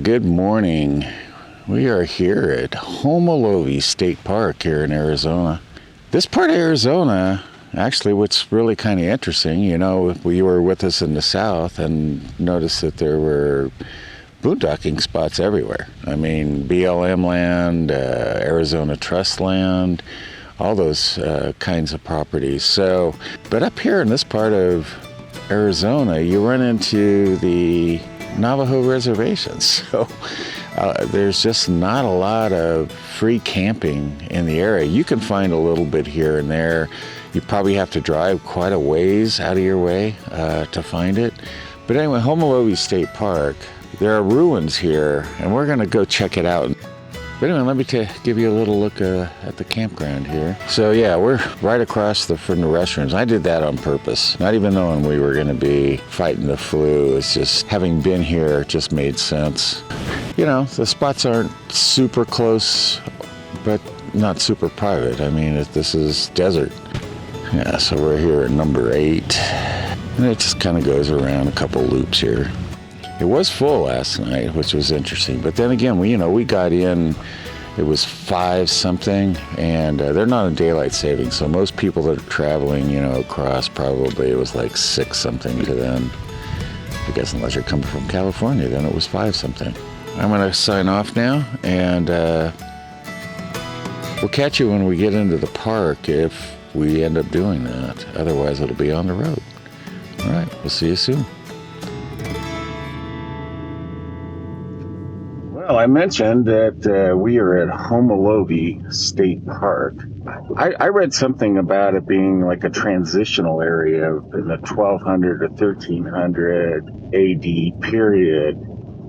good morning. We are here at Homolovi State Park here in Arizona. This part of Arizona, actually, what's really kind of interesting, you know, we were with us in the south and noticed that there were boondocking spots everywhere. I mean, BLM land, Arizona Trust land, all those kinds of properties. So, but up here in this part of Arizona, you run into the Navajo reservations. So there's just not a lot of free camping in the area. You can find a little bit here and there. You probably have to drive quite a ways out of your way to find it. But anyway, Homolovi State Park, there are ruins here, and we're gonna go check it out. But anyway, let me give you a little look at the campground here. So yeah, we're right across from the restrooms. I did that on purpose, not even knowing we were gonna be fighting the flu. It's just, having been here, it just made sense. You know, the spots aren't super close, but not super private. I mean, this is desert. Yeah, so we're here at number 8. And it just kind of goes around a couple loops here. It was full last night, which was interesting. But then again, we got in, it was 5 something, and they're not in daylight savings. So most people that are traveling, across, probably it was like 6 something to them. I guess unless you're coming from California, then it was 5 something. I'm gonna sign off now, and we'll catch you when we get into the park if we end up doing that. Otherwise, it'll be on the road. All right, we'll see you soon. Well, I mentioned that we are at Homolovi State Park. I read something about it being like a transitional area in the 1200 to 1300 AD period,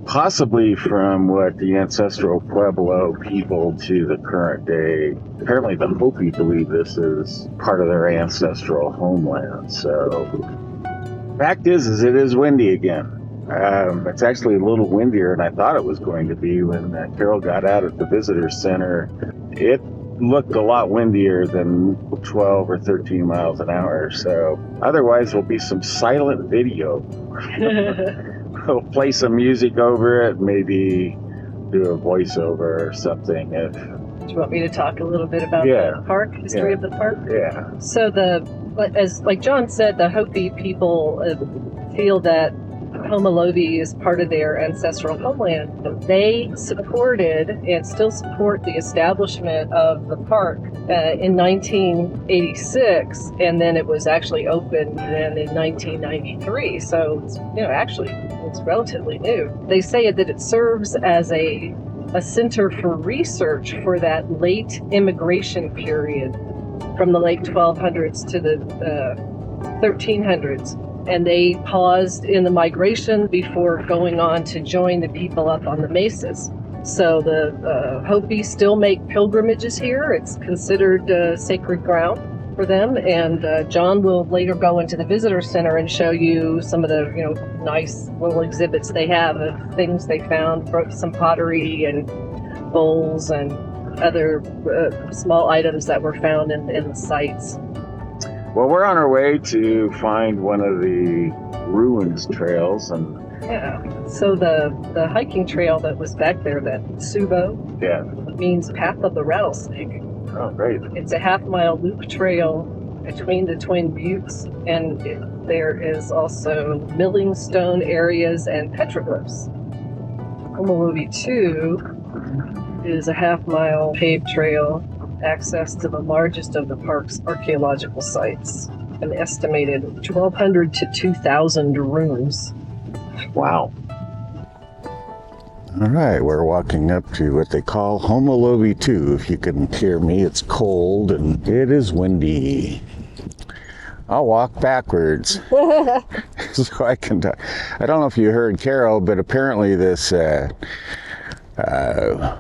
possibly from what the ancestral Pueblo people to the current day. Apparently the Hopi believe this is part of their ancestral homeland. So, fact is it is windy again. It's actually a little windier than I thought it was going to be when Carol got out at the visitor center. It looked a lot windier than 12 or 13 miles an hour. So otherwise there'll be some silent video. We'll play some music over it, maybe do a voiceover or something. Do you want me to talk a little bit about the park, history of the park? Yeah. So like John said, the Hopi people feel that Homolovi is part of their ancestral homeland. They supported and still support the establishment of the park in 1986, and then it was actually opened then in 1993. So it's relatively new. They say that it serves as a center for research for that late immigration period from the late 1200s to the 1300s. And they paused in the migration before going on to join the people up on the mesas. So the Hopi still make pilgrimages here. It's considered sacred ground for them. And John will later go into the visitor center and show you some of the nice little exhibits they have of things they found, some pottery and bowls and other small items that were found in the sites. Well, we're on our way to find one of the ruins trails, and so the hiking trail that was back there, that Subo, means path of the rattlesnake. Oh, great! It's a half-mile loop trail between the Twin Buttes, and there is also milling stone areas and petroglyphs. Homolovi 2 is a half-mile paved trail, access to the largest of the park's archaeological sites, an estimated 1,200 to 2,000 rooms. Wow. All right, we're walking up to what they call Homolovi 2. If you can hear me, it's cold and it is windy. I'll walk backwards so I can talk. I don't know if you heard Carol, but apparently this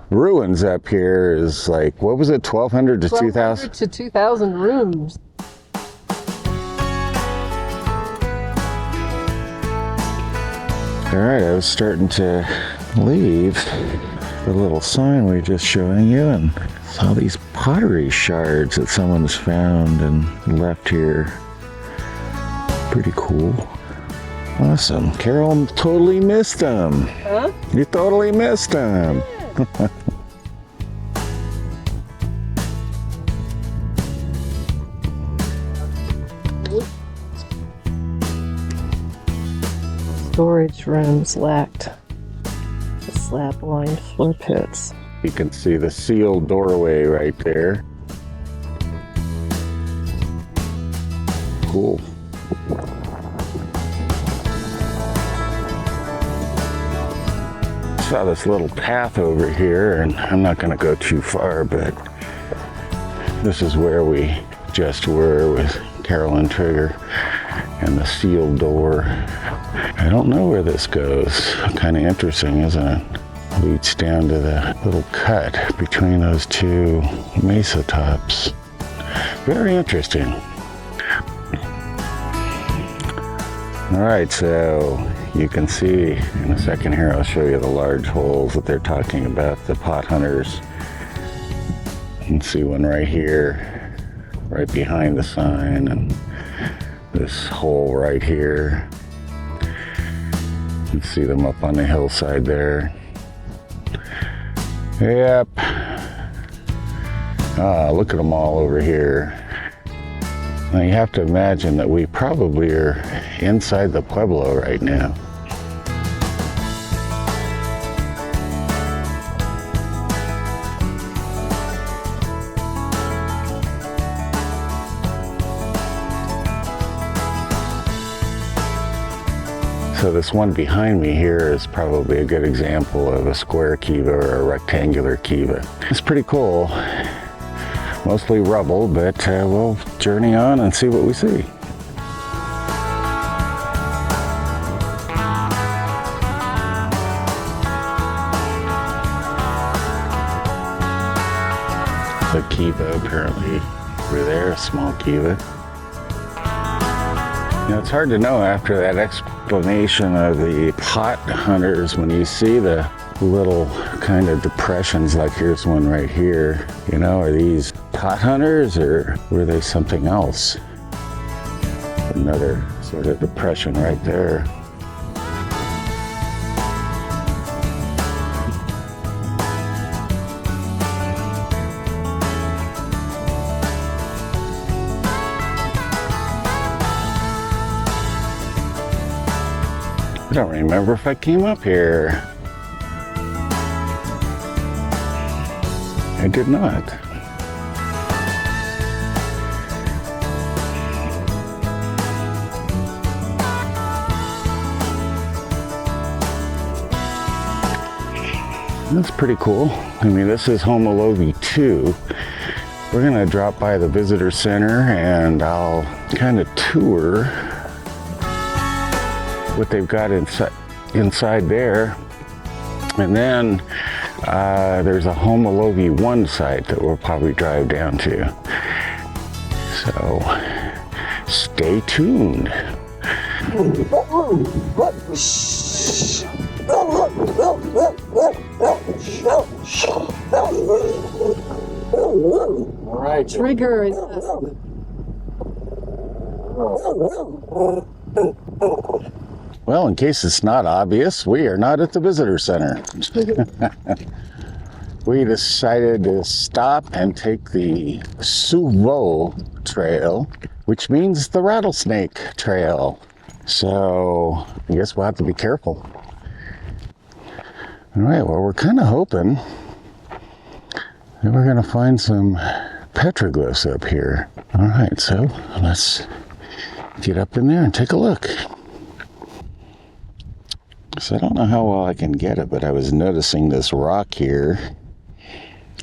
ruins up here is like, what was it, 1,200 to 2,000? 1,200 to 2,000 rooms. All right, I was starting to leave the little sign we were just showing you and saw these pottery shards that someone's found and left here. Pretty cool. Awesome. Carol totally missed them. Huh? You totally missed them. Storage rooms lacked the slab-lined floor pits. You can see the sealed doorway right there. Cool. Saw this little path over here, and I'm not going to go too far, but this is where we just were with Carol and Trigger, and the sealed door. I don't know where this goes. Kind of interesting, isn't it? Leads down to the little cut between those two mesa tops. Very interesting. All right, so you can see in a second here, I'll show you the large holes that they're talking about, the pot hunters. You can see one right here, right behind the sign, and this hole right here. You can see them up on the hillside there. Yep. Ah, look at them all over here. Now you have to imagine that we probably are inside the Pueblo right now. So this one behind me here is probably a good example of a square kiva or a rectangular kiva. It's pretty cool. Mostly rubble, but we'll journey on and see what we see. The kiva apparently over there, a small kiva. Now, it's hard to know after that explanation of the pot hunters when you see the little kind of depressions, like here's one right here. You know, are these pot hunters or were they something else? Another sort of depression right there. I don't remember if I came up here. I did not. That's pretty cool. I mean, this is Homolovi 2. We're gonna drop by the visitor center and I'll kind of tour what they've got inside there. And then there's a Homolovi 1 site that we'll probably drive down to. So stay tuned. All right, Trigger. Well, in case it's not obvious, we are not at the visitor center. We decided to stop and take the Suvo Trail, which means the rattlesnake trail. So I guess we'll have to be careful. All right, well, we're kind of hoping that we're going to find some petroglyphs up here. All right, so let's get up in there and take a look. So I don't know how well I can get it, but I was noticing this rock here,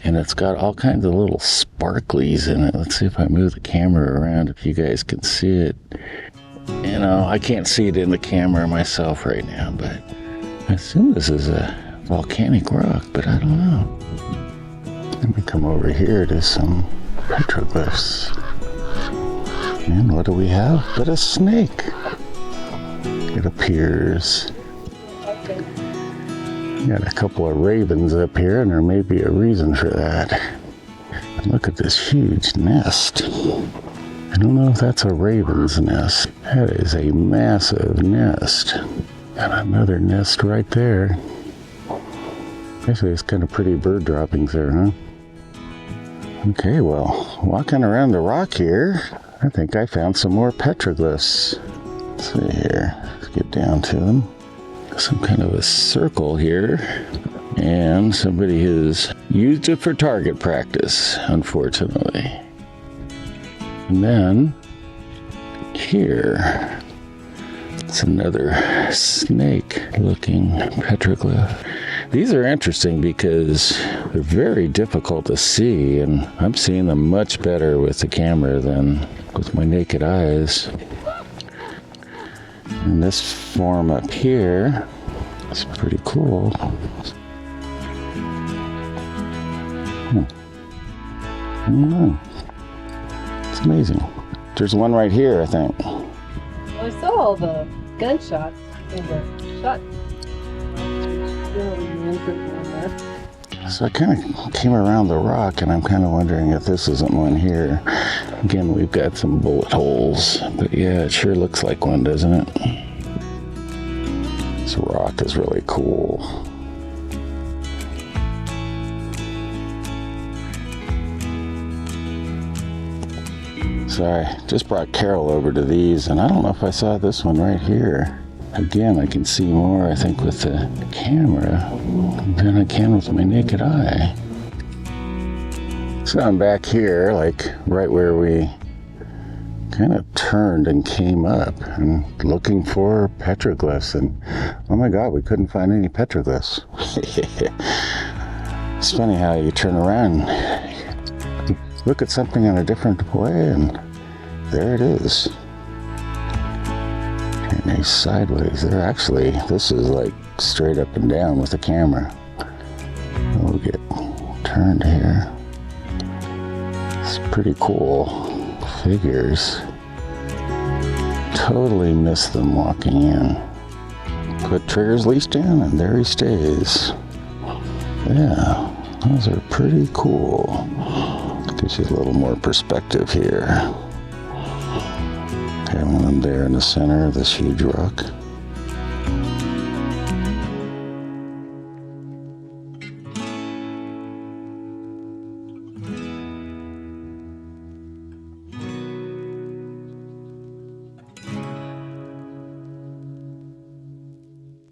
and it's got all kinds of little sparklies in it. Let's see if I move the camera around, if you guys can see it. You know, I can't see it in the camera myself right now, but I assume this is a volcanic rock, but I don't know. Let me come over here to some petroglyphs. And what do we have but a snake? It appears. Got a couple of ravens up here, and there may be a reason for that. Look at this huge nest. I don't know if that's a raven's nest. That is a massive nest. And another nest right there. Actually, it's kind of pretty bird droppings there, huh? Okay, well, walking around the rock here, I think I found some more petroglyphs. Let's see here. Let's get down to them. Some kind of a circle here. And somebody has used it for target practice, unfortunately. And then here, it's another snake-looking petroglyph. These are interesting because they're very difficult to see, and I'm seeing them much better with the camera than with my naked eyes. And this form up here is pretty cool. I don't know. It's amazing. There's one right here, I think. Well, I saw all the gunshots in the shot. So I kind of came around the rock, and I'm kind of wondering if this isn't one here. Again, we've got some bullet holes, but yeah, it sure looks like one, doesn't it? This rock is really cool. Sorry, just brought Carol over to these, and I don't know if I saw this one right here. Again, I can see more, I think, with the camera than I can with my naked eye. So I'm back here, like right where we kind of turned and came up and looking for petroglyphs, and oh my god, we couldn't find any petroglyphs. It's funny how you turn around, look at something in a different way, and there it is. And they sideways. They're actually, this is like straight up and down with the camera. We'll get turned here. It's pretty cool figures. Totally missed them walking in. Put trigger's leash down, and there he stays. Yeah, those are pretty cool. Gives you a little more perspective here. Having them there in the center of this huge rock.